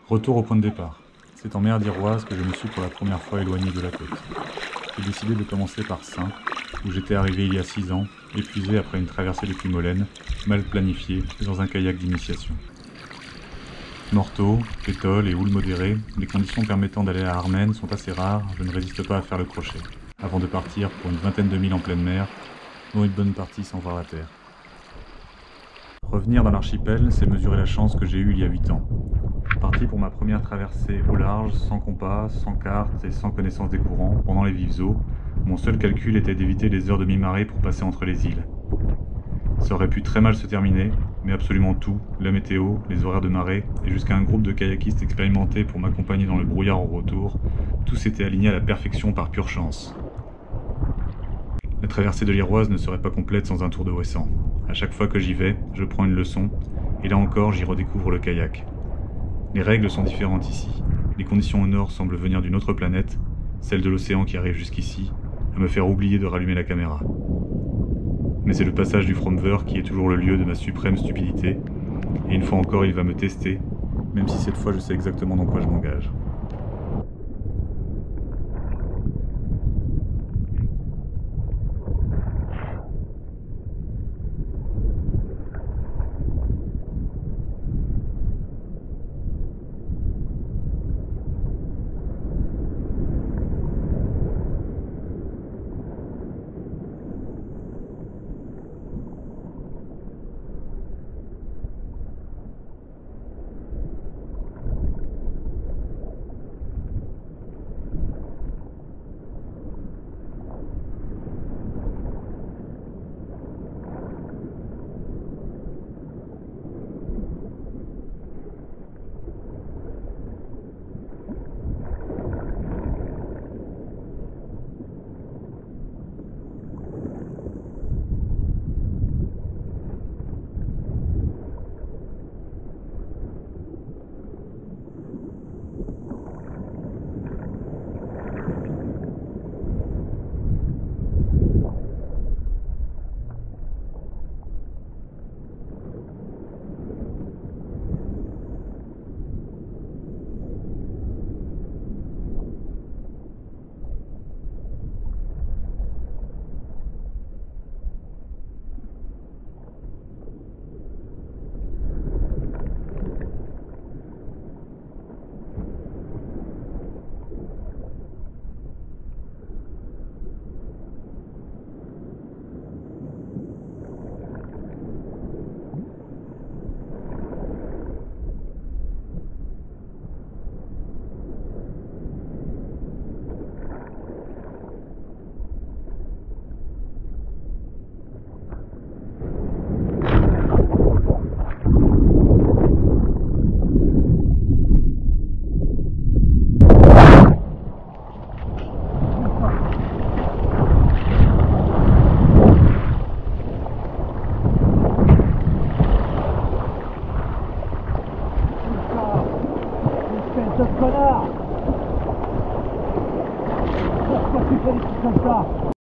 Retour au point de départ. C'est en mer d'Iroise que je me suis pour la première fois éloigné de la côte. J'ai décidé de commencer par Saint, où j'étais arrivé il y a 6 ans, épuisé après une traversée depuis Molène, mal planifiée et dans un kayak d'initiation. Morteau, pétole et houle modérée, les conditions permettant d'aller à Armen sont assez rares, je ne résiste pas à faire le crochet, avant de partir pour une vingtaine de milles en pleine mer, dont une bonne partie sans voir la terre. Revenir dans l'archipel, c'est mesurer la chance que j'ai eue il y a 8 ans. Parti pour ma première traversée au large, sans compas, sans carte et sans connaissance des courants, pendant les vives eaux, mon seul calcul était d'éviter les heures de mi-marée pour passer entre les îles. Ça aurait pu très mal se terminer, mais absolument tout, la météo, les horaires de marée, et jusqu'à un groupe de kayakistes expérimentés pour m'accompagner dans le brouillard au retour, tout s'était aligné à la perfection par pure chance. La traversée de l'Iroise ne serait pas complète sans un tour de Ouessant. À chaque fois que j'y vais, je prends une leçon, et là encore j'y redécouvre le kayak. Les règles sont différentes ici. Les conditions au nord semblent venir d'une autre planète, celle de l'océan qui arrive jusqu'ici, à me faire oublier de rallumer la caméra. Mais c'est le passage du Fromver qui est toujours le lieu de ma suprême stupidité, et une fois encore il va me tester, même si cette fois je sais exactement dans quoi je m'engage.